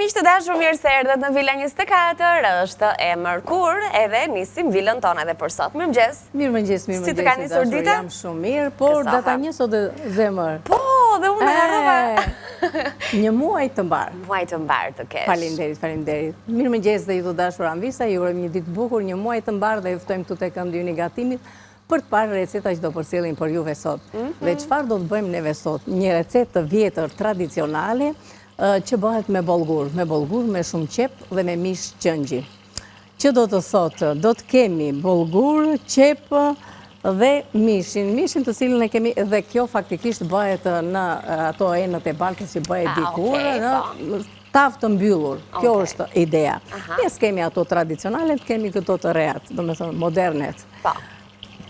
miq të dashur, mirë se erdhët në Villa 24, është e mërkur edhe nisim villën tonë edhe për sot. Mirëmëngjes. Mirëmëngjes, Si të ka nisur dita? Jam shumë mirë, por data një sot e zemër. Po, dhe unë e harrova. Një muaj të mbar. Muaj të mbar të kesh. Faleminderit. Mirëmëngjes dhe ju të dashur Anvisa, ju urojmë një ditë bukur, një muaj të mbar dhe ju ftojmë këtu tek Ëndrri i Gatimit për të parë receta që do përcjellim për juve sot. Dhe çfarë do të bëjmë neve sot? Një recetë të vjetër tradicionale që bëhet me bollgur, me shumë qep dhe me mish qëngji. Që do të thotë, do të kemi bollgur, qep dhe mishin të cilën e kemi, dhe kjo faktikisht bëhet në ato enët e balkës që bëhet dikur, në tavë të mbyllur. Kjo është ideja. Pjesë kemi ato tradicionale, kemi këto të reat, do me thonë modernet.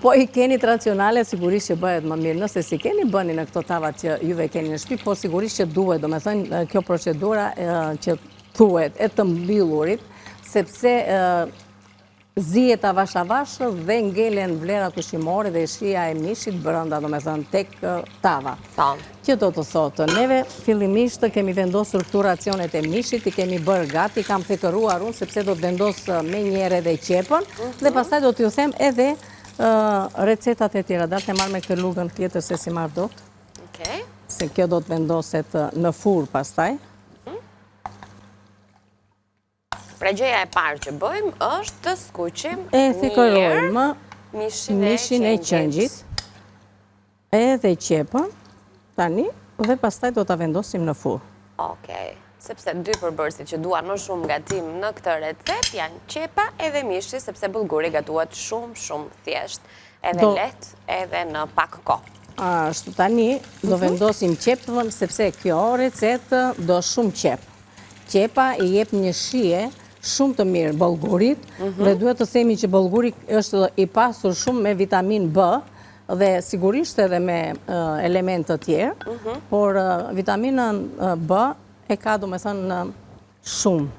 Po i keni tradicionale, sigurisht që bëhet më mirë. Nëse si keni, bëni në këto tavat që juve keni në shtëpi, po sigurisht që duhet, do me thënë, kjo procedura që thuhet e të mbyllurit, sepse zihet avash dhe ngelen vlerat ushqimore dhe shija e mishit brenda, do me thënë, tek tava. Që do të thotë, neve fillimisht kemi vendosur këtu racionet e mishit, i kemi bërë gati, kam thekëruar unë, sepse do të vendos me njëre dhe qepën, dhe pastaj do t'ju them edhe recetat e tjera. Dalë të marrë me këtë lugën tjetër se si marrë dot. Se kjo do të vendoset në furr pastaj. Pra gjëja e parë që bëjmë është të skuqim thekërojmë mishin e qëngjit. Edhe qepën, tani, dhe pastaj do të vendosim në furr. Okej. Sepse dy përbërësit që duan më shumë gatim në këtë recetë janë qepa edhe mishi, sepse bullguri gatuat shumë thjesht, edhe lehtë, edhe në pak kohë. Ashtu tani do vendosim qepën, sepse kjo recetë do shumë qep. Qepa i jep një shije shumë të mirë bollgurit, dhe duhet të themi që bollguri është i pasur shumë me vitamin B, dhe sigurisht edhe me elementë të tjerë, por vitaminën B e ka, do me thënë, shumë.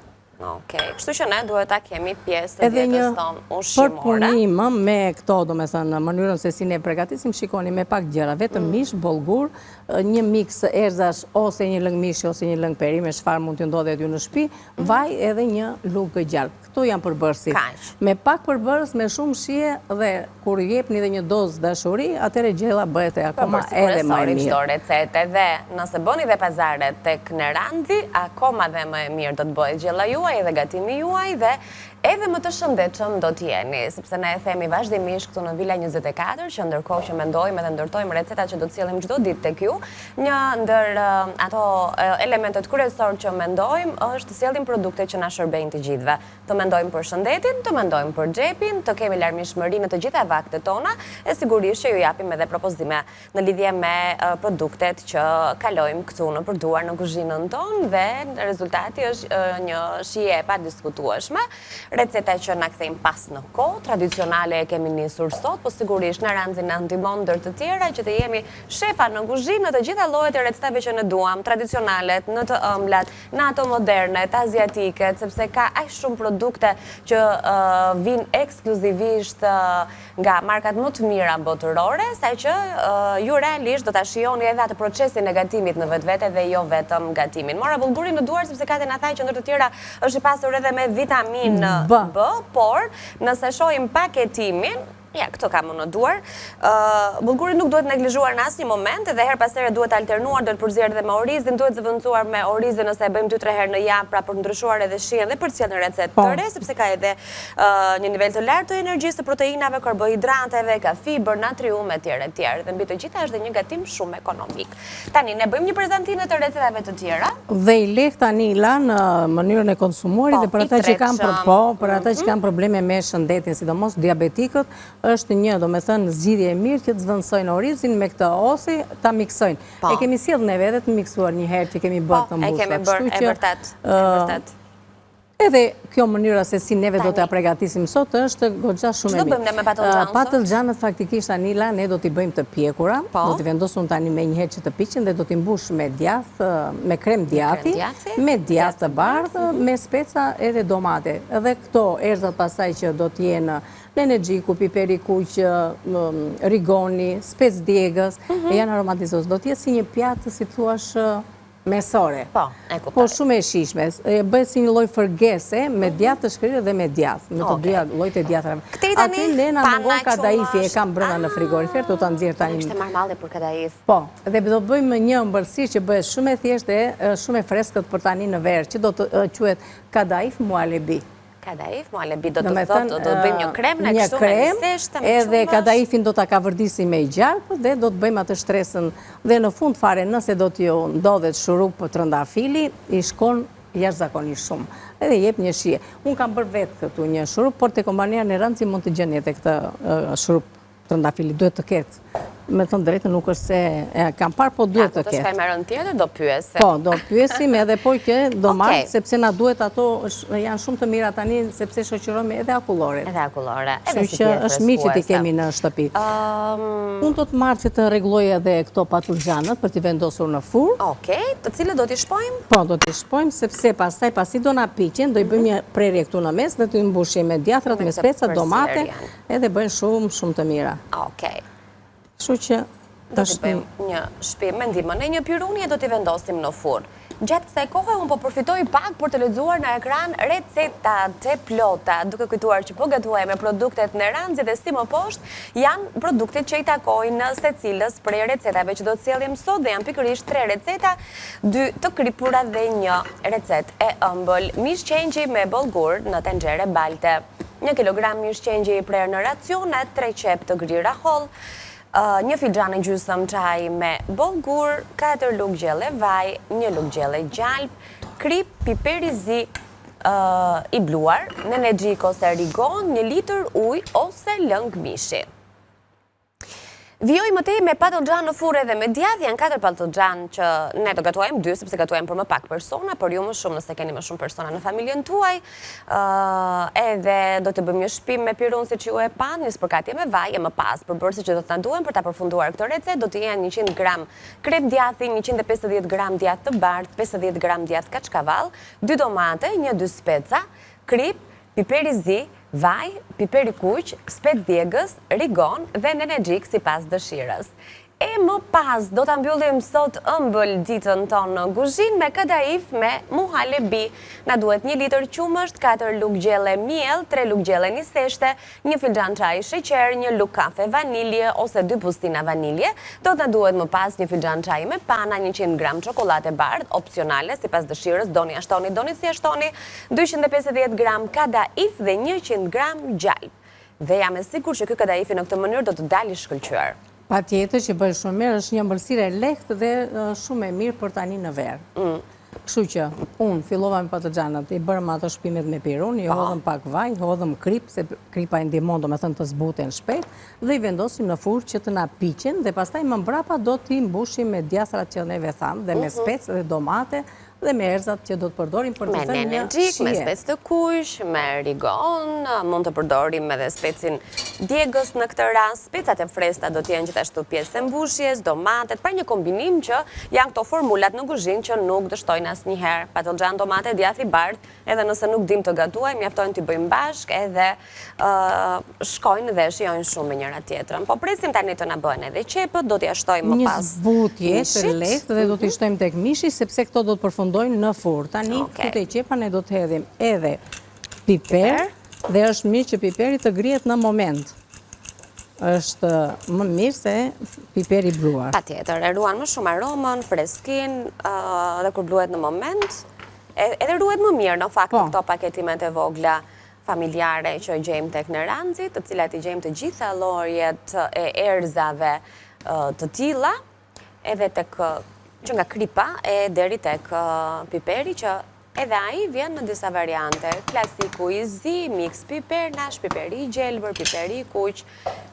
Okej, kështu që ne duhet ta kemi pjesë të dietës tonë ushqimore. Përpunim me këto, do me thënë, në mënyrën se si ne përgatisim, shikoni me pak gjëra, vetëm mish, bollgur, një miks erzash, ose një lëng mishi, ose një lëng perime, çfarë mund të ndodhet ju në shtëpi, vaj edhe një lugë gjalp. Këto janë përbërësit. Me pak përbërës, me shumë shije, dhe kur jepni dhe një dozë dashuri, atëre gjella bëhet e akoma edhe më e mirë. Çdo recetë dhe nëse bëni dhe pazaret tek Nerandi, akoma dhe më e mirë do të bëhet gjella juaj dhe gatimi juaj dhe edhe më të shëndetshëm do t'jeni, sepse ne e themi vazhdimisht këtu në Villa 24, që ndërkohë që mendojmë edhe ndërtojmë recetat që do të sjellim çdo ditë tek ju, një ndër ato elementet kryesorë që mendojmë është të sjellim produkte që na shërbejnë të gjithëve. Të mendojmë për shëndetin, të mendojmë për xhepin, të kemi larmishmëri në të gjitha vaktet tona, e sigurisht që ju japim edhe propozime në lidhje me produktet që kalojmë këtu në përduar në kuzhinën tonë dhe rezultati është një shije e padiskutueshme. Receta që na kthejmë pas në kohë, tradicionale e kemi nisur sot, po sigurisht Nerandi na ndihmon ndër të tjera që të jemi shefa në kuzhinë në të gjitha llojet e recetave që ne duam, tradicionalet, në të ëmblat, në ato modernet, aziatike, sepse ka aq shumë produkte që vijnë ekskluzivisht nga markat më të mira botërore, saqë ju realisht do ta shijoni edhe atë procesin e gatimit në vetvete dhe jo vetëm gatimin. Mora bullgurin në duar sepse Kati na tha që ndër të tjera është i pasur edhe me vitaminë B, por nëse shohim paketimin, ja, këto kam në duar. Bullguri nuk duhet neglizhuar në asnjë moment, edhe her pas here duhet alternuar, duhet përzier edhe me orizin, duhet zëvendësuar me orizin nëse e bëjmë 2-3 herë në javë, pra për ndryshuar edhe shijen dhe për të sjellë një recetë të re, sepse ka edhe një nivel të lartë të energjisë, të proteinave, karbohidrateve, ka fibër, natrium etj. Dhe mbi të gjitha është dhe një gatim shumë ekonomik. Tani ne bëjmë një prezantimë të recetave të tjera. Dhe i lehtë tani la në mënyrën e konsumuarit dhe për ata që kanë probleme me shëndetin, sidomos diabetikët, është një, do me thënë, zgjidhje e mirë që të zvendësojnë orizin me këtë ose ta miksojnë. E kemi sjellë neve edhe të miksuar një herë që kemi bërë të mbushur. E kemi bërë, e vërtet. Edhe kjo mënyra se si neve do t'ja përgatisim sot është goxha shumë e mirë. Ç'do bëjmë ne me patëllxhanët? Patëllxhanët faktikisht Anila ne do t'i bëjmë të pjekura, do t'i vendosum tani me një herë që të piqen dhe do t'i mbush me djath, me krem djathi, me djath të bardhë, me speca edhe domate. Edhe këto erzat pastaj që do t'jenë energjiku, piperi kuq, rigoni, spec djegës, e janë aromatizues. Do t'jetë si një pjatë, si thuash, mesore. Po, e kuptoj. Po shumë e shishme. Bëhet si një lloj fërgese me djathë të shkrirë dhe me djathë, me të dyja llojet e djathërave. Aty Lena mungon kadaifi, e kam brenda në frigorifer, do ta nxjerr tani. Ishte marrë për kadaif. Po, dhe do bëjmë një ëmbëlsirë që bëhet shumë e thjeshtë dhe shumë e freskët për tani në verë, që do të quhet kadaif muhallebi. Kadaif muhallebi do të thotë do bëjmë një krem në kështu me liseshtë, me edhe kadaifin do ta kavërdisi me gjarpë dhe do të bëjmë atë shtresën dhe në fund fare nëse do t'ju ndodhet shurup për trëndafili, i shkon jashtëzakonisht shumë. Edhe jep një shije. Unë kam bërë vetë këtu një shurup, por te kompania në rëndë si mund të gjeni edhe këtë shurup trëndafili, duhet të ketë. Me thënë drejtë nuk është se kam parë, po duhet të ketë. Do të shkaj me rënd tjetër, do pyesim. Po, do pyesim edhe po që do marrë, sepse na duhet ato janë shumë të mira tani, sepse shoqërojmë edhe akullore. Edhe akullore. Kështu që është mirë që ti kemi në shtëpi. Unë do të marrë që të rregulloj edhe këto patulxhanët për t'i vendosur në furrë. Okej, të cilët do t'i shpojmë? Po, do t'i shpojmë, sepse pastaj pasi do na piqen, do i bëjmë një prerje këtu në mes dhe t'i mbushim me djathrat, me speca, domate, edhe bëjnë shumë të mira. Okej. Kështu që do t'i bëjmë një shpim me ndihmën e një piruni e do t'i vendosim në furrë. Gjatë kësaj kohe unë po përfitoj pak për të lexuar në ekran recetat e plota, duke kujtuar që po gatuaj me produktet në Neranzi dhe si më poshtë janë produktet që i takojnë secilës prej recetave që do të sjellim sot dhe janë pikërisht 3 receta, 2 të kripura dhe 1 recetë e ëmbël. Mish qengji me bollgur në tenxhere balte. 1 kilogram mish qengji i prerë në racione, 3 qep të grira holl, 1 filxhan e gjysmë çaj me bollgur, 4 lugë gjelle vaj, 1 lugë gjelle gjalp, krip, piper i zi i bluar, nenegjik ose rigon, 1 litër ujë ose lëng mishi. Vjoj më tej me patlıxhan në furrë edhe me djathë, janë 4 patlıxhan që ne do gatuajmë 2, sepse gatuajmë për më pak persona, por ju më shumë nëse keni më shumë persona në familjen tuaj. Edhe do të bëjmë një shpim me pirun si që ju e pan, një spërkatje me vaj e më pas, përbërësi që do të na duhen për ta përfunduar këtë recetë, do të jenë 100 gram krep djathi, 150 gram djathë të bardhë, 50 gram djathë kaçkavall, 2 domate, 1-2 speca, krip, piper i zi, vaj, piper i kuq, spec djegës, rigon dhe nenegjik sipas dëshirës. E më pas do ta mbyllim sot ëmbël ditën tonë në kuzhinë me kadaif me muhallebi. Na duhet 1 litër qumësht, 4 lugë gjelle miell, 3 lugë gjelle niseshte, 1 filxhan çaj sheqer, 1 lugë kafe vanilje ose 2 bustina vanilje. Do të na duhet më pas 1 filxhan çaj me pana, 100 gram çokoladë bardhë, opsionale sipas dëshirës, doni ashtoni, doni si ashtoni, 250 gram kadaif dhe 100 gram gjalp. Dhe jam e sigurt që ky kadaifi në këtë mënyrë do të dalë i shkëlqyer. Patjetër që bëhet shumë mirë, është një ëmbëlsirë e lehtë dhe shumë e mirë për tani në verë. Kështu që unë fillova me patlıxhanët, i bërëm ato shpimet me pirun, i hodhëm pak vaj, hodhëm krip, se kripa i ndihmon domethënë të zbuten shpejt, dhe i vendosim në furrë që të na piqen dhe pastaj më mbrapa do t'i mbushim me djathrat që neve thamë dhe me specë dhe domate dhe me erzat që do të përdorim për të thënë një shije. Me specë të kuq, me rigon, mund të përdorim edhe specin djegës në këtë rast. Specat e freskëta do të jenë gjithashtu pjesë e mbushjes, domatet, pra një kombinim që janë këto formulat në kuzhinë që nuk dështojnë asnjëherë. Patlıxhan, domate, djath i bardhë, edhe nëse nuk dim të gatuajmë, mjaftojnë t'i bëjmë bashkë edhe shkojnë dhe shijojnë shumë me njëra tjetrën. Po presim tani të na bëhen edhe qepët, do t'i shtojmë më pas. Një zbutje të lehtë dhe do t'i shtojmë tek mishi sepse këto do të përfundojnë në furrë. Tani këtu te qepa ne do të hedhim edhe piper dhe është mirë që piperi të grihet në moment. Është më mirë se piperi i bluar. Patjetër, e ruan më shumë aromën, freskinë dhe kur bluhet në moment, edhe ruhet më mirë në fakt këto paketimet e vogla familjare që gjejmë tek Neranzi, të cilat i gjejmë të gjitha llojet e erzave të tilla, edhe tek që nga kripa e deri tek piperi që edhe ai vjen në disa variante. Klasiku i zi, mix piper, nash, piperi i gjelbër, piperi i kuq,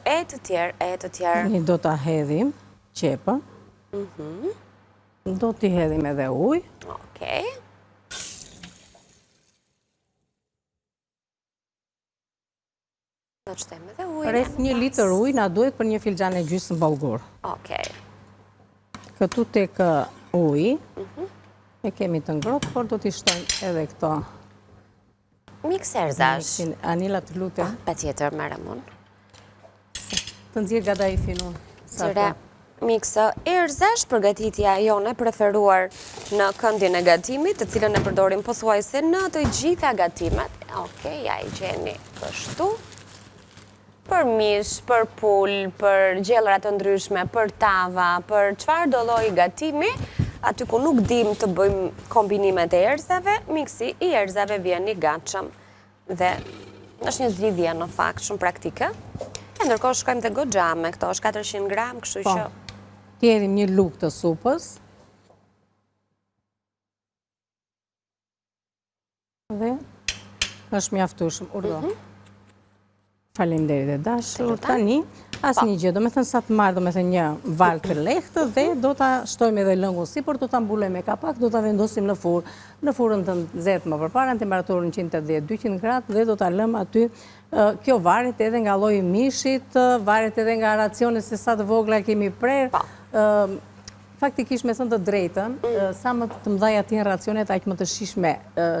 e të tjerë. Ne do ta hedhim qepën. Do t'i hedhim edhe ujë. Okej. Do të shtojmë edhe ujë. Rreth 1 litër ujë na duhet për 1 filxhan e gjysmë bollgur. Okej. Këtu tek uji, e kemi të ngrohtë, por do t'i shtojmë edhe këto. Mix erzash. Anila të lutem. Patjetër, merrem unë. Të nxjerr kadaifin unë. Zëre, miksa erëzash, përgatitja jone preferuar në këndin e gatimit, të cilën e përdorim pothuajse në të gjitha gatimet. Okej, ja i gjeni kështu. Për mish, për pull, për gjellra të ndryshme, për tava, për çfarë do lloji gatimi, aty ku nuk dim të bëjmë kombinimet e erëzave, miksi i erëzave vjen i gatshëm. Dhe është një zgjidhje në fakt shumë praktike. E ndërkohë shkojmë te goxha me këto, është 400 gram, kështu që Tjerim një lugë të supës. Dhe është mjaftueshëm. Urdo. Faleminderit e dashur. Tani, asnjë gjë, do me thënë sa të marrë, do me thënë një valë të lehtë dhe do ta shtojmë edhe lëngun sipër, do ta mbulojmë me kapak, do ta vendosim në furrë, në furrën të nxehtë më përpara, në temperaturën 180-200 gradë dhe do ta lëmë aty. Kjo varet edhe nga lloji i mishit, varet edhe nga racionet se sa të vogla kemi prerë. Faktikisht me thënë të drejtën, sa më të mëdha janë racionet, aq më të shishme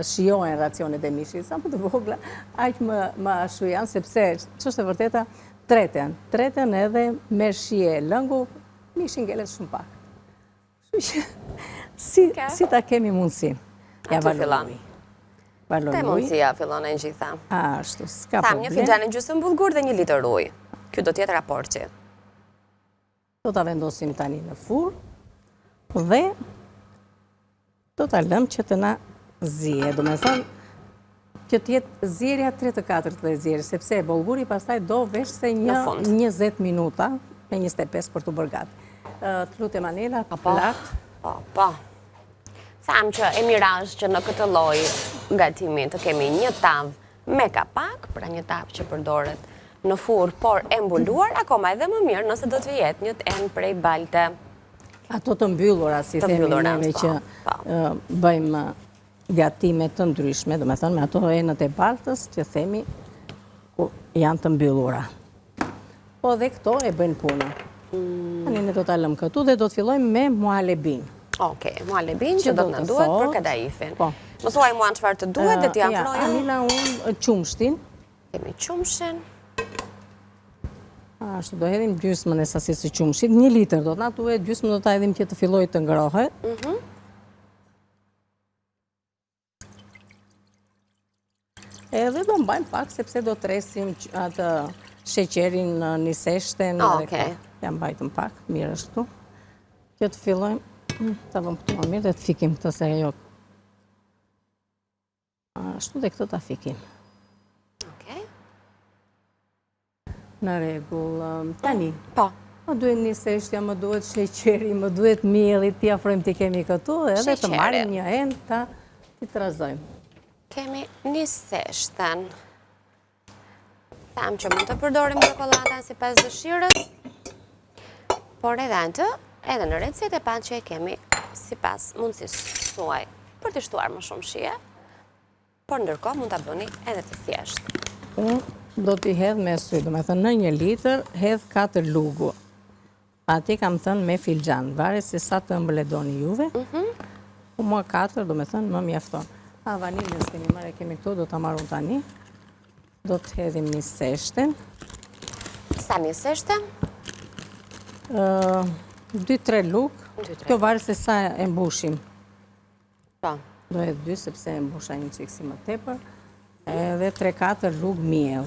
shijohen racionet e mishit. Sa më të vogla, aq më ashtu janë, sepse ç'është e vërteta, treten edhe me shije lëngu, mishi ngelet shumë pak. Kështu që si ta kemi mundësinë. Ja valoroj. Te mundësia fillon e gjitha. Ashtu, s'ka problem. Tham një finxhan e gjysmë bullgur dhe 1 litër ujë. Ky do të jetë raporti. Do ta vendosim tani në furrë dhe do ta lëmë që të na zije. Do me thënë që të jetë zjerja 3/4 e zjerë, sepse bollguri pastaj do vesh se një 20 minuta, me 25 për të bërë gati. Të lutem Anela, plak. Po. Tham që e mirazh që në këtë lloj gatimi të kemi një tavë me kapak, pra një tavë që përdoret në furrë, por e mbuluar, akoma edhe më mirë nëse do të jetë një enë prej balte. Ato të mbyllura, si themi neve që bëjmë gatime të ndryshme, do me thënë me ato enët e baltës që themi janë të mbyllura. Po dhe këto e bëjnë punën. Tani ne do ta lëmë këtu dhe do të fillojmë me muhalebin. Okej, muhalebin që do të na duhet për kadaifin. Po. Më thuaj mua çfarë të duhet dhe t'i afroj. Anila, unë qumshtin. Kemi qumshin. Ashtu, do hedhim gjysmën e sasisë së qumshit. 1 litër do të na duhet, gjysmën do ta hedhim që të fillojë të ngrohet. Edhe do mbajmë pak, sepse do tresim atë sheqerin në niseshten. Okej. Ja mbajtëm pak, mirë është këtu. Që të fillojmë, ta vëmë këtu më mirë dhe të fikim këtë se jo. Ashtu dhe këtë ta fikim. Në rregull, tani. Po. Më duhet niseshtja, më duhet sheqeri, më duhet mielli, t'i afrojmë t'i kemi këtu, edhe të marrim një enë t'i trazojmë. Kemi niseshten. Tham që mund të përdorim çokoladën sipas dëshirës, por edhe atë, edhe në recetë e panë që e kemi sipas mundësisë tuaj për të shtuar më shumë shije, por ndërkohë mund ta bëni edhe të thjeshtë. Unë do t'i hedh me sy, do me thënë në 1 litër, hedh 4 lugu. Ati kam thënë me filxhan, varet se sa të ëmbël e doni juve. Po mua 4, do me thënë, më mjafton. Vanilën s'kemi marrë, kemi këtu, do t'a marrun tani. Do të hedhim niseshten. Sa niseshten? 2-3 lug. Kjo varet se sa e mbushim. Po. Do hedh 2, sepse e mbusha një çik si më tepër. Edhe 3-4 lug miell.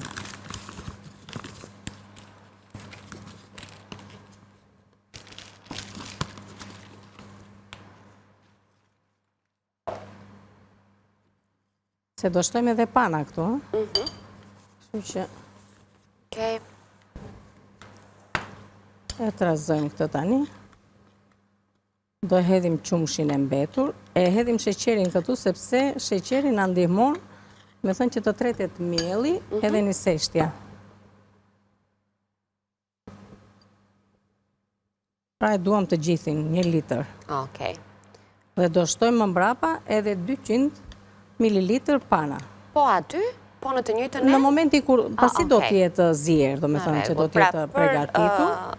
Se do shtojmë edhe pana këtu, Kështu që Okej. e trazojmë këtë tani. Do hedhim qumshin e mbetur, e hedhim sheqerin këtu sepse sheqeri na ndihmon me thënë që të tretet mielli edhe niseshtja. Pra e duam të gjithin, 1 litër. Okej. Dhe do shtojmë më mbrapa edhe 200 ml pana. Po aty? Po në të njëjtën Në enë? momenti kur pasi do t'jetë zier, do me thënë që do t'jetë pregatitur.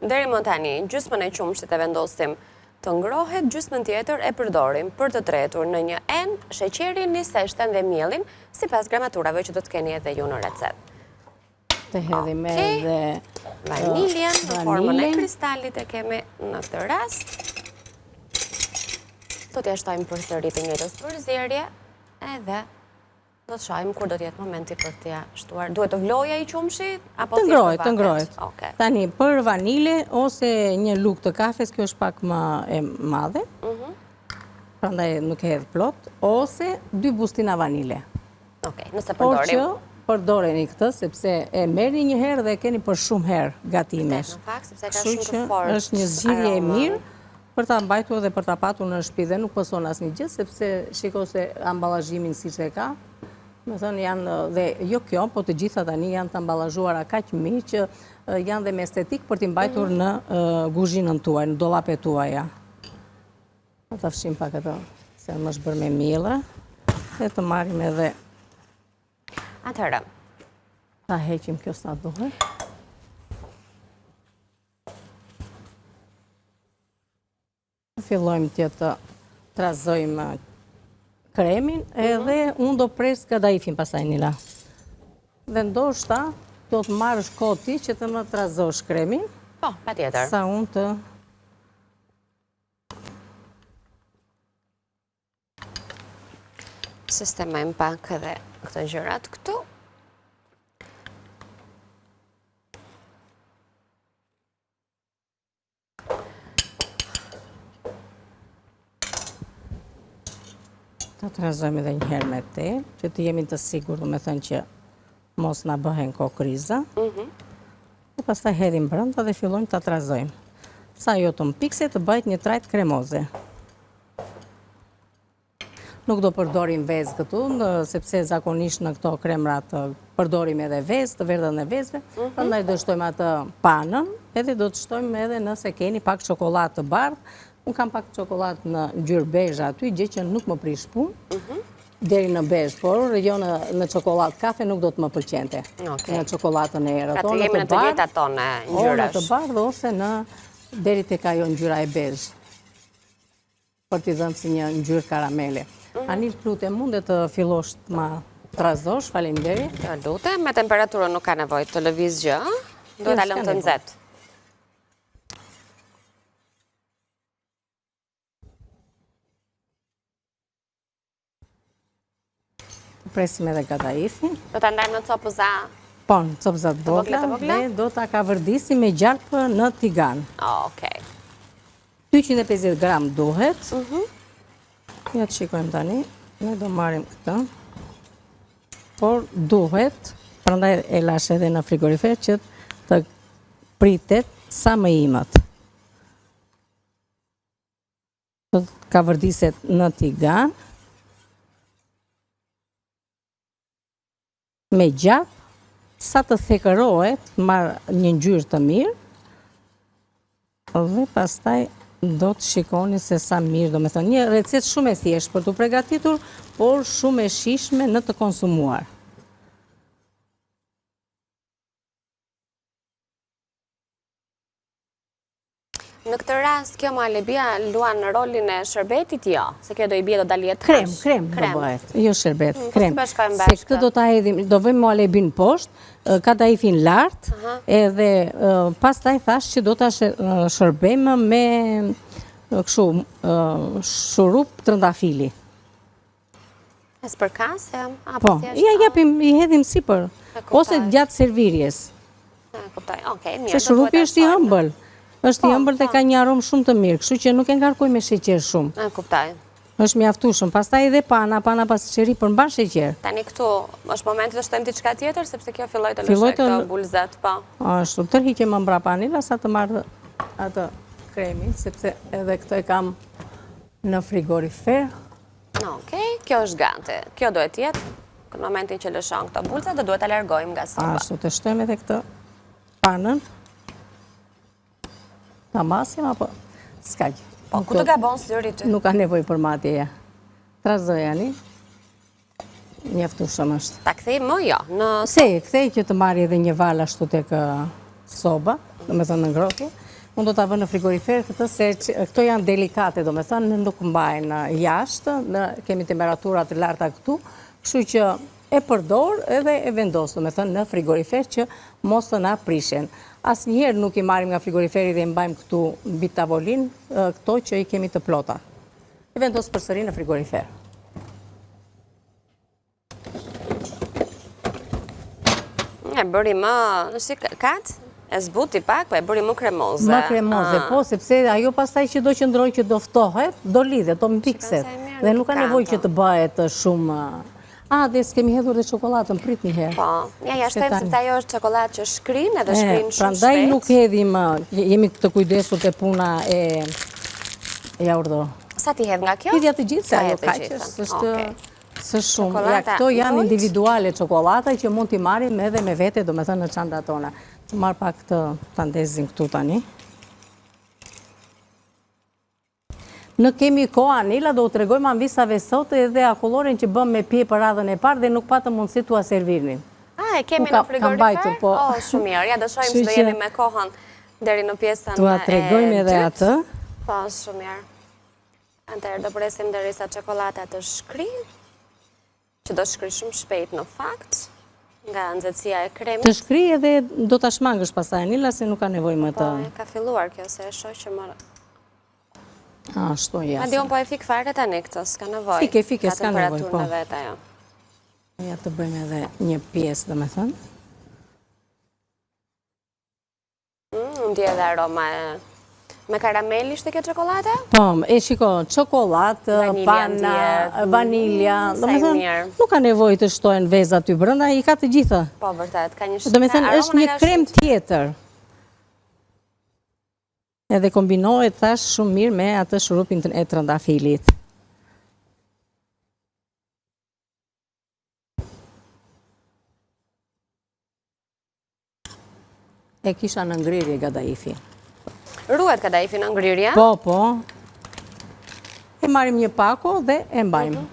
Deri më tani, gjysmën e qumshit e vendosim të ngrohet, gjysmën tjetër e përdorim për të tretur në një enë, sheqerin, niseshten dhe mielin, sipas gramaturave që do të keni edhe ju në recetë. Të hedhim edhe vaniljen në formën e kristalit e kemi në këtë rast. Do t'ja shtojmë përsëri të njëjtës përzierje edhe do të shohim kur do t'jetë momenti për t'ja shtuar. Duhet të vloja I qumshi? Të ngrohet. Tani, për vanile ose një lugë të kafes, kjo është pak më e madhe, prandaj nuk e hedh plot, ose 2 bustina vanile. Nëse përdorim. Por që përdoreni këtë, sepse e merrni një herë dhe e keni për shumë herë gatimesh. Në fakt, sepse ka Kështu shumë të që fortë. është një zgjidhje e mirë për ta mbajtur dhe për ta patur në shtëpi dhe nuk pëson asnjë gjë, sepse shiko se ambalazhimin siç e ka. Me thënë janë, dhe jo kjo, po të gjitha tani janë të ambalazhuara kaq mirë që janë dhe me estetik për t'i mbajtur në kuzhinën tuaj, në dollapet tuaja. Ta fshim pak ato, se më është bërë me miella, dhe të marrim edhe. Atëherë. Ta heqim kjo sa duhet. Fillojmë të trazojmë kremin, edhe unë do pres kadaifin pasaj Nila. Dhe ndoshta do të marrësh koti që të më trazosh kremin. Po, patjetër. Sa unë të... Sistemojmë pak edhe këto gjërat këtu. Ta trazojmë edhe një herë me te, që të jemi të sigur, do me thënë që mos na bëhen kokriza. Dhe pastaj hedhim brenda dhe fillojmë ta trazojmë. Sa jo të mpikse të bëhet një trajt kremoze. Nuk do përdorim vezë këtu, sepse zakonisht në këto kremrat përdorim edhe vezë, të verdhën e vezëve, prandaj do shtojmë atë panën, edhe do të shtojmë edhe nëse keni pak çokoladë të bardhë. Unë kam pak çokoladë në ngjyrë bezh aty, gjë që nuk më prish punë, deri në bezh, por jo në çokoladë kafe nuk do të më pëlqente. Në çokoladën e errët. Pra të jemi në të njëjtat tonë ngjyrash. Në të bardhë ose në deri tek ajo ngjyra e bezh. Për t'i dhënë si një ngjyrë karamele. Anil, lutem, mundet të fillosh të ma trazosh, faleminderit. Lutem, me temperaturën nuk ka nevojë të lëviz gjë, duhet ta lëmë të nxehtë. Presim edhe kadaifin. Do ta ndajmë në copëza? Po, në copëza të vogla dhe do ta kavërdisim me gjalpë në tigan. Okej. 250 gram duhet. Ja të shikojmë tani, ne do marrim këtë. Por duhet, prandaj e lash edhe në frigorifer që të pritet sa më imët. Do të kavërdiset në tigan. Me gjap, sa të thekërohet, marrë një ngjyrë të mirë, dhe pastaj do të shikoni se sa mirë, do me thënë, një recetë shumë e thjeshtë për të përgatitur, por shumë e shijshme në të konsumuar. Në këtë rast, kjo malebia luan në rolin e shërbetit, jo, se kjo do I bie do daljet krem do bëhet, jo shërbet, krem. Se këtë do ta hedhim, do vëmë malebin poshtë, kadaifin lart, edhe pastaj thash që do ta shërbejmë me kështu shurup trëndafili. As për kase? Po, ja japim, I hedhim sipër, ose gjatë servirjes. Kuptoj, okej, mirë. Se shurupi është I ëmbël. Është I ëmbël dhe ka një aromë shumë të mirë, kështu që nuk e ngarkoj me sheqer shumë. Kuptoj. Është mjaftueshëm. Pastaj edhe pana pastiqeri për mbar sheqer. Tani këtu është momenti të shtojmë diçka tjetër sepse kjo filloi të lëshoj këto bulzat, po. Ashtu, tërhiqem më mbrapa Anila sa të marr atë kremin, sepse edhe këtë e kam në frigorifer. Okej, kjo është gati. Kjo duhet të jetë në momentin që lëshon këto bulza do duhet ta largojmë nga soba. Ashtu, të shtojmë edhe këtë panën. Ta masim, apo s'ka gjë. Po, ku të gabon syri ty? Nuk ka nevojë për matjeja. Trazoj ani. Mjaftueshëm është. Ta kthej më jo, në kthej që të marrë edhe një val ashtu tek soba, domethënë në ngrohtje. Unë do ta vë në frigorifer këtë se këto janë delikate, domethënë nuk mbahen jashtë, kemi temperatura të larta këtu, kështu që e përdor edhe e vendos, do me thënë në frigorifer që mos të na prishen. Asnjëherë nuk i marrim nga frigoriferi dhe i mbajmë këtu mbi tavolinë këto që i kemi të plota. E vendos përsëri në frigorifer. E bëri më, si katë? E zbuti pak, po e bëri më kremoze. Më kremoze, po, sepse ajo pastaj që do qëndroj që do ftohet, do lidhet, do mpikset. Dhe nuk ka nevojë që të bëhet shumë... dhe s'kemi hedhur dhe çokoladën, prit një herë. Po, ja shtojmë sepse ajo është çokoladë që shkrin edhe shkrin shumë shpejt. Prandaj nuk hedhim, jemi të kujdesur te puna e urdhë. Sa ti hedh nga kjo? Hidhja të gjithë, se ajo kaqës, së shumë. Ja, këto janë individuale çokolada që mund t'i marrim edhe me vete, do me thënë në çantat tona. Të marr pak të ndezim këtu tani. Në kemi kohë, Anila, do u tregojmë anvisave sot edhe akulloren që bëm me pije për radhën e parë dhe nuk patëm mundësi t'u servirnin. E kemi në frigorifer? Shumë mirë. Ja, do shohim se do jemi me kohën deri në pjesën e t'u tregojmë edhe atë. Po, shumë mirë. Atëherë do presim derisa çokolada të shkrijë, që do shkri shumë shpejt në fakt, nga nxehtësia e kremës. Të shkri edhe do ta shmangësh pastaj, Anila, se nuk ka nevojë më të... Po, ka filluar kjo, se e shoh që më... Ashtu jashtë. Ma di unë po e fik fare tani këtë, s'ka nevojë. Fike, s'ka nevojë, po. Ka temperaturën e vet ajo. Ja të bëjmë edhe një pjesë, do me thënë. Ndje edhe aroma e... Me karamel ishte kjo çokoladë? Po, e shiko, çokoladë, pana, vanilja, do me thënë, nuk ka nevojë të shtohen veza aty brenda, i ka të gjitha. Po, vërtet, ka një do me thënë, është një krem tjetër. Edhe kombinohet thash shumë mirë me atë shurupin e trëndafilit. E kisha në ngrirje kadaifi. Ruhet kadaifi në ngrirje? Po, po. E marrim një pako dhe e mbajmë.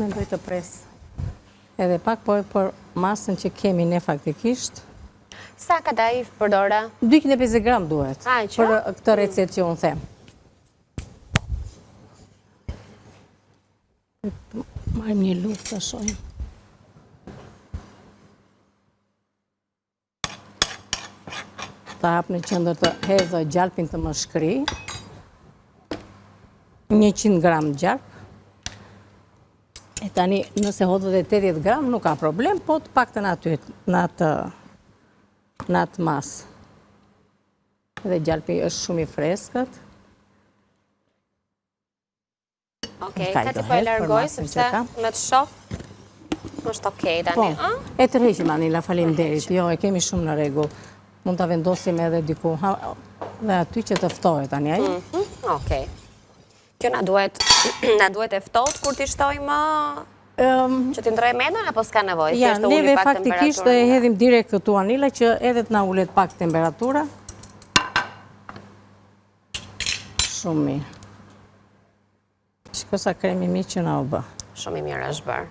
Mendoj të pres edhe pak, po për masën që kemi ne faktikisht. Sa kadaif përdora? 250 gram duhet, për këtë recet që unë them. Marim një luftë të shojmë. Ta hap në qendër të hedhë gjalpin të më shkri. 100 gram gjalp. E tani, nëse hodhë dhe 80 gram, nuk ka problem, po të pak të në atë masë. Dhe gjalpi është shumë i freskët. Okej, këti po e largoj, sepse me të shoh, është okej tani. Po, e të rejqim, Anila, faleminderit. Jo, e kemi shumë në rregull. Mund të vendosim edhe diku, dhe aty që të ftohet, tani, ajo? Okej. Kjo na duhet e ftohet kur t'i shtojmë që t'i ndrojë mendën, apo s'ka nevojë? Ja, neve faktikisht e hedhim direkt këtu, Anila, që edhe t'na ulet pak temperatura. Shumë mirë. Shko sa kremi mi që na u bë. Shumë i mirë është bërë.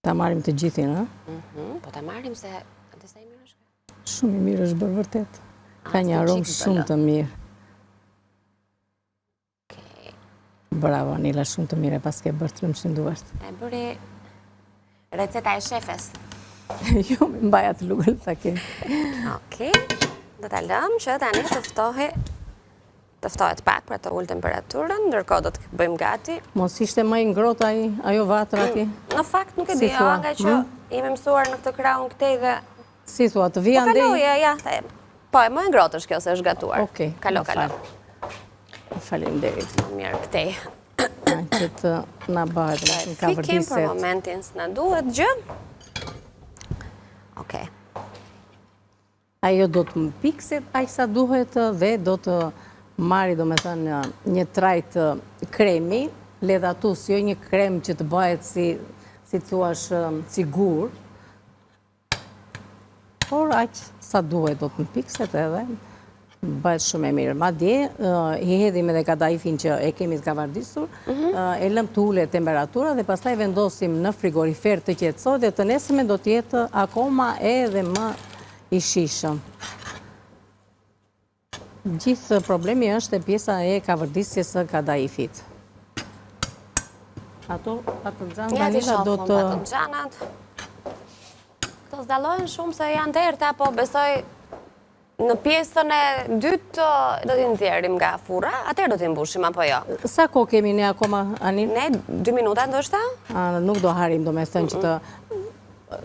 Ta marim të gjithin, ha? Po ta marim se... Disa i mirë është bërë? Shumë i mirë është bërë, vërtet. Ka një aromë shumë të mirë. Bravo, Anila, shumë të mirë, pas ke bërë 300 duart. E bëri receta e shefes. Jo, me mbaja të lugëll të kemi. Okej. Do t'a lëmë që tani të ftohet pak për të ullë temperaturën, ndërkohë do të bëjmë gati. Mos ishte më i ngrohtë ajo vatra ati? Në fakt nuk e di, nga që jemi mësuar në këtë krahun këtej dhe... Si thua, të vija ndej? Po kaloja, ja. Po, e më e ngrohtë është kjo se është gatuar. Okej. Kalo. Faleminderit. Mirë, këtej. Që të na bëhet në ka vërdiset. Fikim për momentin së na duhet gjë. Okej. Ajo do të më pikset, aq sa duhet dhe do të marri, do me thënë, një trajt kremi, ledhatus, jo një krem që të bëhet si thuash, si gur, por aq sa duhet do të më pikset edhe bëhet shumë e mirë. Madje, i hedhim edhe kadaifin që e kemi të kavardisur, e lëm të ulet temperatura dhe pastaj vendosim në frigorifer të qetësohet dhe të nesërmen do t'jetë akoma edhe më i shishëm. Gjithë problemi është e pjesa e kavardisjes së kadaifit. Ato patlıcan vanila do të... Patlıcanat. Të zdalojnë shumë se janë të erta, po besoj në pjesën e dytë do t'i nxjerrim nga furra, atëherë do t'i mbushim apo jo? Sa kohë kemi ne akoma, Anin? Ne 2 minuta ndoshta? Nuk do harim, do me thënë që të...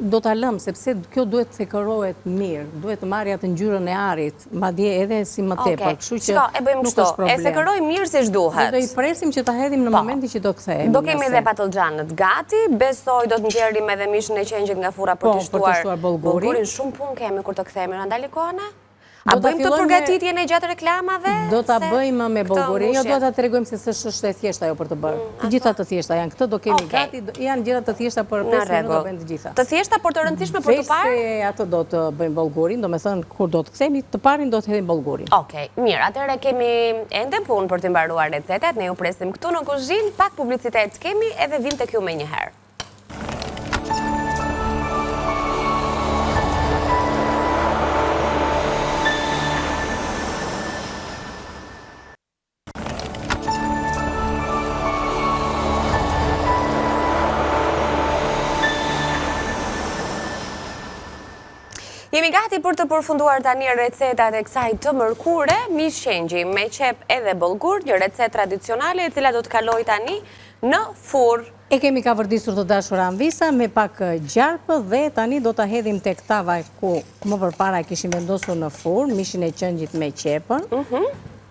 Do t'a lëmë, sepse kjo duhet të thekërohet mirë, duhet të marrë atë ngjyrën e arit, madje edhe si më tepër, kështu që e bëjmë kështu, e thekëroj mirë siç duhet. Do i presim që ta hedhim në momentin që do kthehemi. Do kemi edhe patlıcanët gati, besoj do të nxjerrim edhe mishin e qenjit nga furra për të shtuar bollgurin. Shumë punë kemi kur të kthehemi, na ndali kohana? A bëjmë të përgatitjen e gjatë reklamave? Do ta bëjmë me bollgurin, jo do ta tregojmë se s'është e thjeshtë ajo për të bërë. Të gjitha të thjeshta janë këtë, do kemi gati, janë gjëra të thjeshta për 5 minuta do bëjmë të gjitha. Të thjeshta por të rëndësishme për të parë? Se ato do të bëjmë bollgurin, domethënë kur do të kthehemi, të parin do të hedhim bollgurin. Okej, mirë, atëherë kemi ende punë për të mbaruar recetat, ne ju presim këtu në kuzhinë, pak publicitet kemi edhe vim tek ju menjëherë. Jemi gati për të përfunduar tani recetat e kësaj të mërkure, mish qengji me qep edhe bollgur, një recetë tradicionale e cila do të kaloj tani në furr. E kemi kavërdisur të dashur Anvisa me pak gjarpë dhe tani do ta hedhim tek tava ku më përpara kishim vendosur në furr, mishin e qengjit me qepën.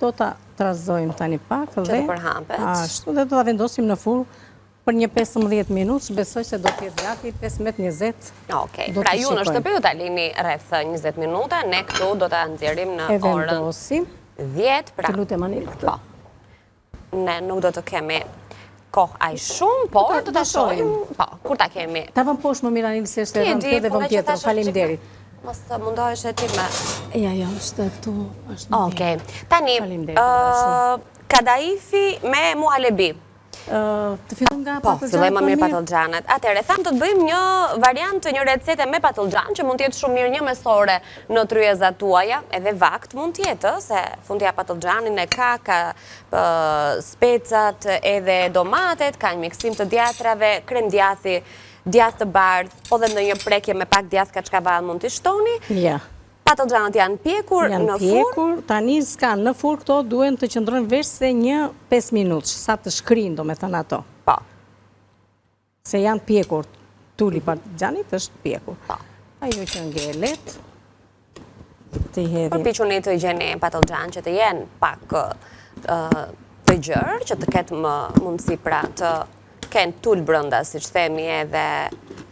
Do ta trazojmë tani pak dhe ashtu dhe do ta vendosim në furr për një 15 minutë, besoj se do t'jetë gati 15-20. Okej, pra ju në shtëpi do t'a lini rreth 20 minuta, ne këtu do t'a nxjerrim në orën 10. E vendosim. Pra... Të lutem Anil këtë. Po, ne nuk do të kemi kohë aq shumë, por do t'a shohim, po, kur t'a kemi. Ta vëm poshtë më mirë Anil, se është e rëndë këtë dhe vëm tjetër, faleminderit. Mos të mundohesh e ti me... Ja, është këtu, është në Okej, tani, kadaifi me muhallebi. Të fillojmë nga patlıcanët. Po, fillojmë mirë patlıcanët. Atëherë, thamë të të bëjmë një variant, një recete me patlıcan, që mund t'jetë shumë mirë një mesore në tryezat tuaja, edhe vakt mund t'jetë, se fundja patlıcanin e ka specat edhe domatet, ka një miksim të djatrave, krem djathi, djath të bardh, po dhe në një prekje me pak djath kaçkaval mund t'i shtoni. Ja. Patlıcanët janë pjekur në furr. Tani s'ka në furr, këto duen të qëndrojnë veç se një 5 minutë, sa të shkrin, do me thënë ato. Po. Se janë pjekur, tuli patlıcanit është pjekur. Po. Ajo që ngelet, të hedhim. Përpiquni të gjeni patlıcan që të jenë pak të gjërë, që të ketë më mundësi pra të kenë tul brënda, si që themi edhe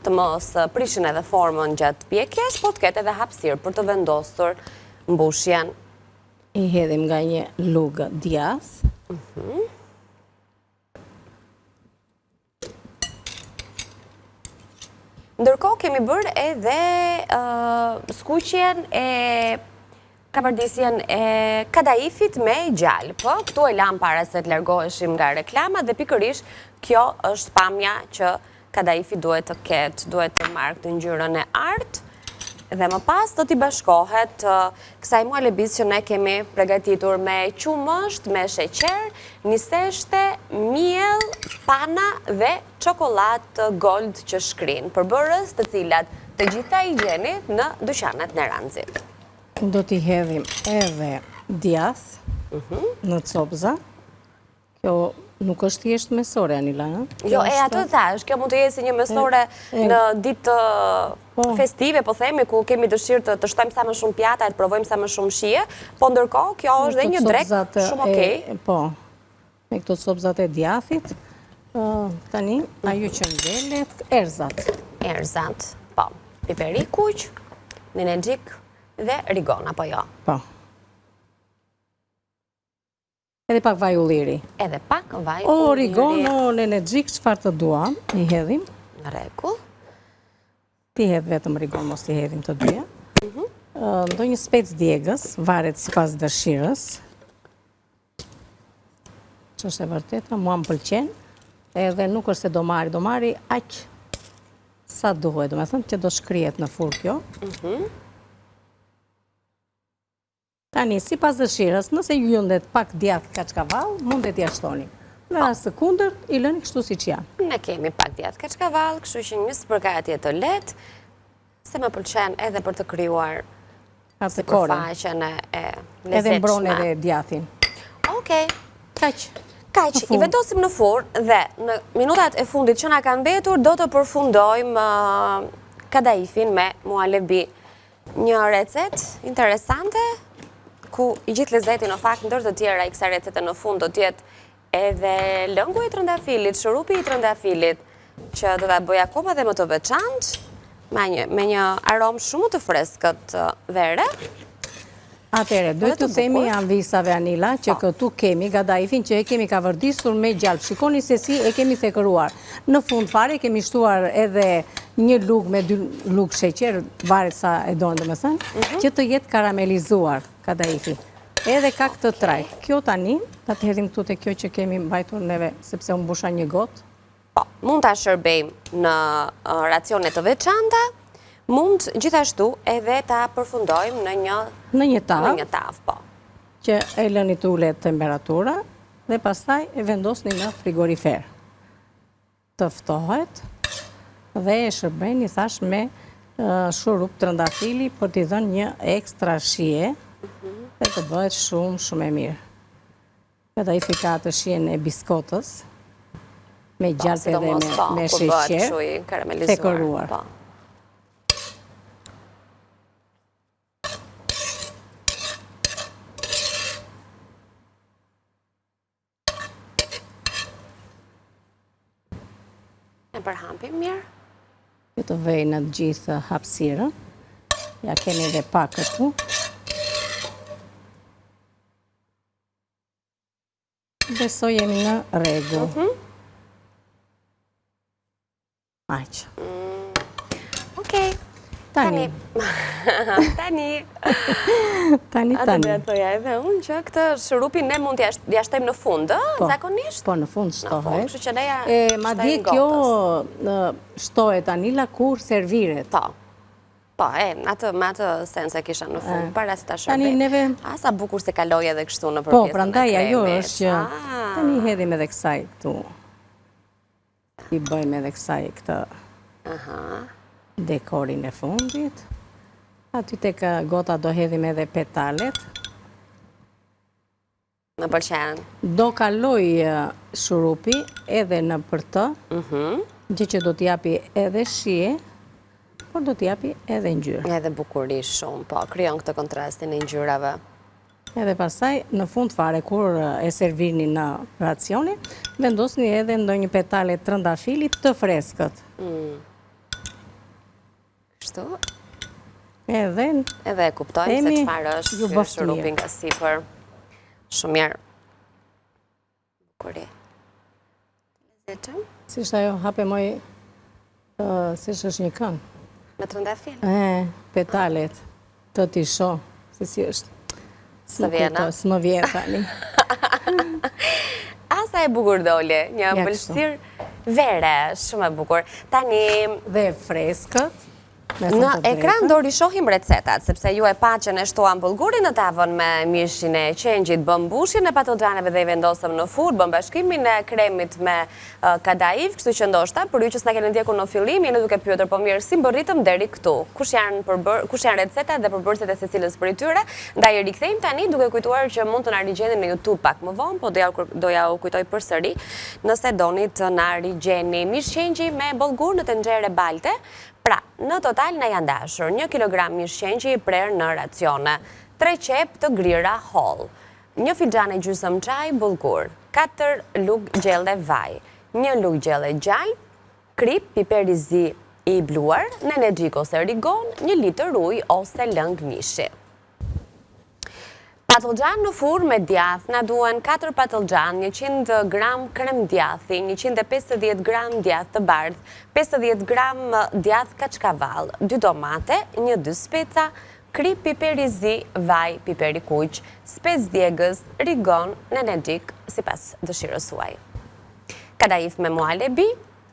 të mos prishin edhe formën gjatë pjekjes, po të ketë edhe hapësirë për të vendosur mbushjen. I hedhim nga një lugë djath. Ndërkohë kemi bërë edhe skuqjen e kavardisjen e kadaifit me gjalpë. Këtu e lam para se të largoheshim nga reklama dhe pikërisht kjo është pamja që kadaifi duhet të ketë, duhet të marrë këtë ngjyrën e artë dhe më pas do t'i bashkohet kësaj muhallebis që ne kemi përgatitur me qumësht, me sheqer, niseshte, miell, pana dhe çokoladë gold që shkrin, përbërës të cilat të gjitha i gjeni në dyqanet në Ranxit. Do t'i hedhim edhe djath në copza. Kjo nuk është thjesht mesore, Anila. Jo, e ato thash, kjo mund të jetë si një mesore në ditë festive, po themi, ku kemi dëshirë të shtojmë sa më shumë pjata, të provojmë sa më shumë shije, po ndërkohë kjo është dhe një drek shumë okej. Po, me këto copzat e djathit, tani, ajo që ngelet, erzat. Erzat, po, piperi kuq, nenexhik dhe rigon, apo jo? Po. Edhe pak vaj ulliri. Edhe pak vaj ulliri. Origon, nenexhik, çfarë të dua, i hedhim. Në rregull. Ti hedh vetëm rigon, mos i hedhim të dyja. ndonjë spec djegës, varet sipas dëshirës, që është e vërteta, mua më pëlqen, edhe nuk është se do marri aq sa duhet, do me thënë që do shkrihet në furrë kjo. Tani, sipas dëshirës, nëse ju lëndet pak djathë kaçkavall, mundet t'ia shtoni. Në rast të kundërt, i lëni kështu siç janë. Ne kemi pak djathë kaçkavall, kështu që një spërgatje të lehtë, se më pëlqen edhe për të krijuar sipërfaqen e lezetshme. Edhe mbron edhe djathin. Okej. Kaq. Kaq, i vendosim në furrë dhe në minutat e fundit që na kanë mbetur do të përfundojmë kadaifin me muhallebi. Një recet interesante ku i gjithë lezeti në fakt ndër të tjera i kësaj recete në fund do t'jetë edhe lëngu i trëndafilit, shurupi i trëndafilit, që do ta bëj akoma dhe më të veçantë, me një aromë shumë të freskët vere. Atëre, duhet të themi anvisa vanila që këtu kemi kadaifin që e kemi kavërdisur me gjalp. Shikoni se si e kemi thekëruar. Në fund fare kemi shtuar edhe një lugë me 2 lugë sheqer, varet sa e donë domethënë, që të jetë karamelizuar kadaifi. Edhe ka këtë trajt. Kjo tani, ta të hedhim këtu te kjo që kemi mbajtur neve sepse u mbusha një gotë. Po, mund ta shërbejmë në racione të veçanta. Mund gjithashtu edhe ta përfundojmë në një tavë, po. Që e lëni të ulet temperatura dhe pastaj e vendosni në frigorifer. Të ftohet dhe e shërbejni thash me shurup trëndafili për t'i dhënë një ekstra shije dhe të bëhet shumë e mirë. Kadaifi ka të shijen e biskotës me gjalp edhe me sheqer thekëruar. E përhampim mirë. Që të vej në gjithë hapësirën. Ja keni edhe pak këtu. Besoj jemi në rregull. Aq. Okej. Tani. Atë dhe thoja edhe unë që këtë shurupin ne mund t'ja shtojmë në fund, zakonisht? Po, në fund shtohet. Kështu që ne ja madje kjo shtohet Anila kur serviret. Po, me atë sens e kisha në fund, para se ta shërbej. Tani neve... Sa bukur se kaloj edhe kështu në përpjesën e kremit. Po, prandaj ajo është që tani hedhim edhe kësaj këtu. I bëjmë edhe kësaj këtë dekorin e fundit. Aty tek gota do hedhim edhe petalet. Më pëlqen. Do kaloj shurupi edhe në për të, gjë që do t'japi edhe shije, por do t'japi edhe ngjyrë. Edhe bukurish shumë, po, krijon këtë kontrastin e ngjyrave. Edhe pasaj, në fund fare, kur e servini në racioni, vendosni edhe ndonjë petale trëndafilit të freskët. Kështu? Edhe e kuptojmë se çfarë është shurupi nga sipër. Shumë mirë. Bukuri. Lezetshëm. Si është ajo, hape moj, si është një këngë. Me trëndafil? Petalet, të t'i shoh, se si është. S'më vjen tani. Asa e bukur dole, një ëmbëlsirë vere, shumë e bukur. Tani... Dhe freskët. Në ekran do rishohim recetat, sepse ju e pa që ne shtuam bulgurin në tavën me mishin e qengjit, bëm bushjen e patoxhaneve dhe i vendosëm në furrë, bëm bashkimin e kremit me kadaif, kështu që ndoshta, për ju që s'na keni ndjekur në fillim, jeni duke pyetur po mirë si mbërritëm deri këtu. Kush janë recetat dhe përbërësit e secilës prej tyre? Ndaj e rikthejmë tani duke kujtuar që mund të na rigjeni në YouTube pak më vonë, po do ja u kujtoj përsëri, nëse doni të na rigjeni mish qengji me bulgur në tenxhere balte. Pra, në total në janë dashur 1 kilogram mish qengji i prerë në racione, 3 qep të grira holl, 1 filxhan e gjysmë çaj bulgur, 4 lugë gjelle vaj, 1 lugë gjelle gjallë, krip, piper i zi i bluar, nenexhik ose rigon, 1 litër ujë ose lëng mishi. Patoxhan në furrë me djath, na duhen 4 patoxhan, 100 gram krem djathi, 150 gram djath të bardhë, 50 gram djath kaçkavall, 2 domate, 1-2 speca, kri piperi zi, vaj piperi kuq, spec djegës, rigon, nenedik, si pas dëshirës suaj. Kadaif me mualebi,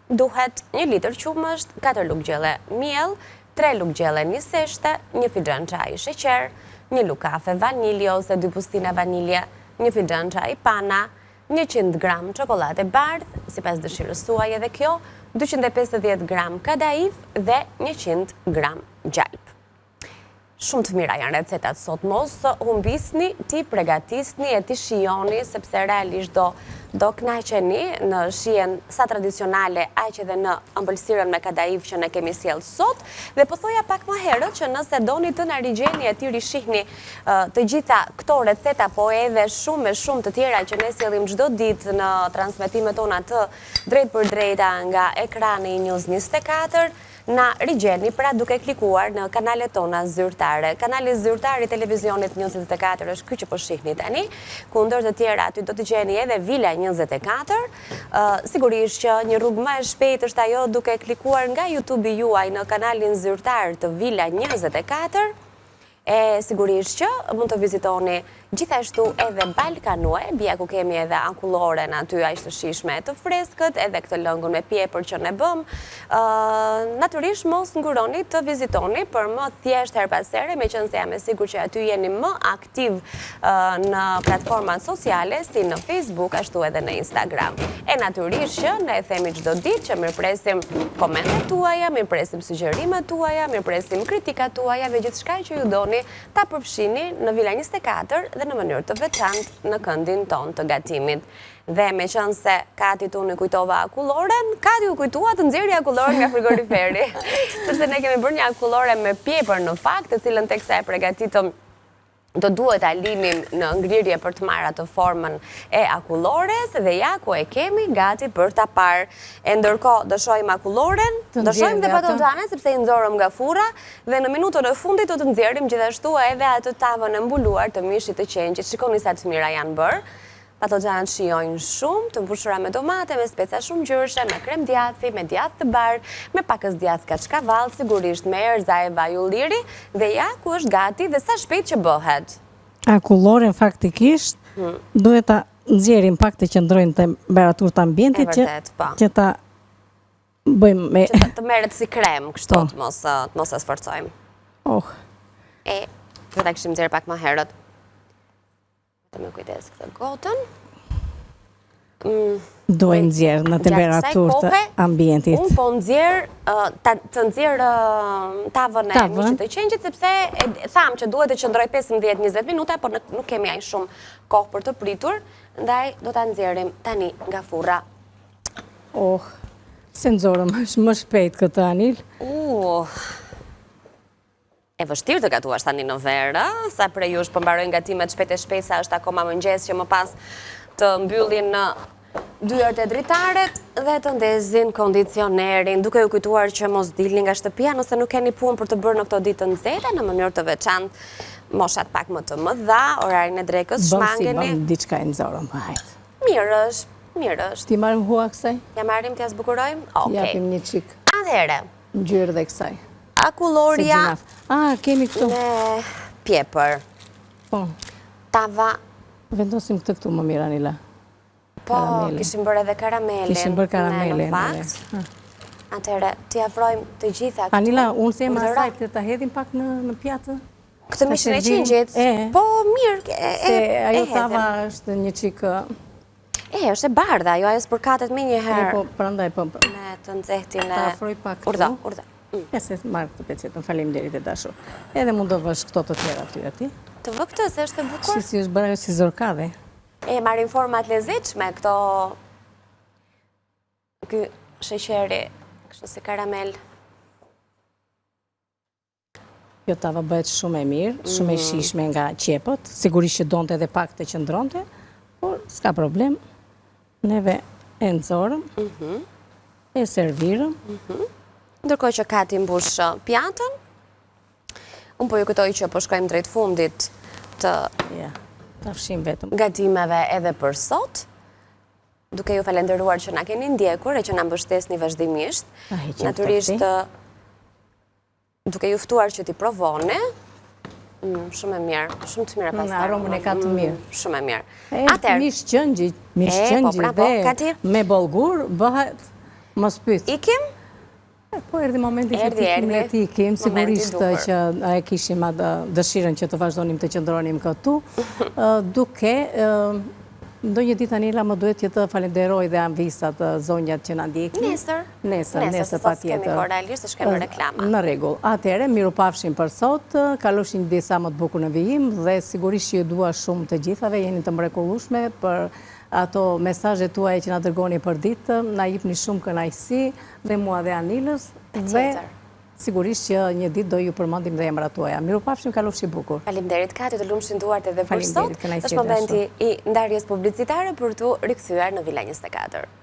duhet 1 litër qumësht, 4 lugë gjelle miell, 3 lugë gjelle një seshte, 1 fixhan çaj sheqer, 1 lugë kafe vanilje ose 2 bustine vanilje, 1 fixhan çaj pana, 100 gram çokoladë bardh, sipas dëshirës suaj edhe kjo, 250 gram kadaif dhe 100 gram gjalp. Shumë të mira janë recetat sot, mos humbisni, ti pregatisni e ti shijoni, sepse realisht do kënaqeni në shijen sa tradicionale, aq edhe në ëmbëlsirën me kadaif që ne kemi sjellë sot, dhe po thoja pak më herët që nëse doni të na rigjeni e ti rishihni të gjitha këto receta, po edhe shumë të tjera që ne sjellim çdo ditë në transmetimet tona të drejt për drejta nga ekrani i News 24, na rigjeni pra duke klikuar në kanalet tona zyrtare. Kanali zyrtar i televizionit News 24 është ky që po shihni tani, ku ndër të tjera aty do të gjeni edhe Vila 24. Sigurisht që një rrugë më e shpejtë është ajo duke klikuar nga YouTube-i juaj në kanalin zyrtar të Vila 24. E sigurisht që mund të vizitoni gjithashtu edhe Balkanue, bia ku kemi edhe akulloren aty aq të shijshme të freskët, edhe këtë lëngun me pjepër që ne bëm. Natyrisht mos nguroni të vizitoni për më thjesht her pas here, meqense jam e sigurt që aty jeni më aktiv në platformat sociale si në Facebook ashtu edhe në Instagram. E natyrisht që ne themi çdo ditë që mirpresim komentet tuaja, mirpresim sugjerimet tuaja, mirpresim kritikat tuaja dhe gjithçka që ju doni ta përfshini në Vila 24 dhe në mënyrë të veçantë në këndin ton të gatimit. Dhe me qënë se Kati tu në kujtova akulloren, Kati u kujtua të nxjerrë akulloren nga frigoriferi. Sepse ne kemi bërë një akullore me pjepër në fakt, të cilën teksa e pregatitëm do duhet a linim në ngrirje për të marrë atë formën e akullores, dhe ja ku e kemi gati për ta parë. E ndërkohë do shohim akulloren, do shohim dhe patoxhanen sepse i nxorëm nga furra, dhe në minutën e fundit do të nxjerrim gjithashtu edhe atë tavën e mbuluar të mishit të qenjit. Shikoni sa të mira janë bërë. Patoxhanat shijojnë shumë, të mbushura me domate, me speca shumë ngjyrshe, me krem djathi, me djathë të bardhë, me pakës djathë kaçkavall, sigurisht me erza e vaj ulliri, dhe ja ku është gati dhe sa shpejt që bëhet. Akulloren faktikisht duhet ta nxjerrim pak të qëndrojnë temperaturë të ambientit që ta bëjmë me që të merret si krem, kështu të mos e sforcojmë. E do ta kishim nxjerrë pak më herët. Të me kujdes këtë gotën. Duhet nxjerrë në temperaturë të ambientit. Unë po të nxjerrë tavën e mishit të qenjit, sepse thamë që duhet të qëndroj 15-20 minuta, por nuk kemi aq shumë kohë për të pritur, ndaj do ta nxjerrim tani nga furra. Se nxorëm është më shpejt këtë Anil. E vështirë të gatuash tani në verë, sa prej jush përmbarojnë gatimet shpejt e shpejt, sa është akoma mëngjes që më pas të mbyllin në dyert e dritaret dhe të ndezin kondicionerin, duke u kujtuar që mos dilni nga shtëpia nëse nuk keni punë për të bërë në këto ditë të nxehta, në mënyrë të veçantë, moshat pak më të mëdha, orarin e drekës, shmangeni. Bëm diçka e nxorëm, hajt. Mirë është. Ti marrim hua kësaj? Ja marrim, t'ja zbukurojmë? Japim një çik. Atëherë. Ngjyrë dhe kësaj. Akulloria kemi këtu me pjepër. Tava. Vendosim këtë këtu më mirë, Anila. Po, kishim bërë edhe karamelin. Kishim bërë karamelin. Atëherë, t'i afrojmë të gjitha këtu. Anila, unë se më asaj të ta hedhim pak në pjatë. Këtë mishin e qingjit? Po, mirë. Se ajo tava është një qikë... është e bardha, ajo ajo s'përkatet me një herë. Po, prandaj, po. Me të nxehtin e... Ta afroj pak këtu. Urda. Ja se marrë këtë pecetën, faleminderit e dashur. Edhe mund të vësh këto të tjera aty. Të vë këtë, se është e bukur. Si është bërë ajo si zorkade. Marrin format lezetshme këto... Ky sheqeri, kështu si karamel. Kjo tava bëhet shumë e mirë, shumë e shishme nga qepët. Sigurisht që donte edhe pak të qëndronte, por s'ka problem. Neve e nxorëm, e servirëm. Ndërkohë që Kati mbush pjatën, unë po ju kujtoj që po shkojmë drejt fundit të gatimeve edhe për sot, duke ju falenderuar që na keni ndjekur e që na mbështesni vazhdimisht. Natyrisht duke ju ftuar që t'i provoni, Shumë e mirë, shumë të mirë pastaj. Aromën e ka të mirë. Shumë e mirë. Mish qëngji dhe me bolgur bëhet mos pyet. Ikim? Po erdi momenti që ti ikim, sigurisht që e kishim dëshirën që të vazhdonim të qëndronim këtu, duke ndonjë ditë Anila më duhet që të falenderoj dhe anvisat zonjat që na ndjekin. Nesër patjetër. Kemi realisht të shkemi reklama. Në rregull. Atëherë miru pafshim për sot, kalofshin disa më të bukur në vijim dhe sigurisht që ju dua shumë të gjithave, jeni të mrekullueshme për ato mesazhet tuaja që na dërgoni për ditë, na jepni shumë kënaqësi dhe mua dhe Anilës dhe sigurisht që një ditë do ju përmendim dhe emrat tuaja. Mirupafshim, kalofshi bukur. Faleminderit Kati, të lumshin duart edhe për sot. Është momenti i ndarjes publicitare për tu rikthyer në Villa 24.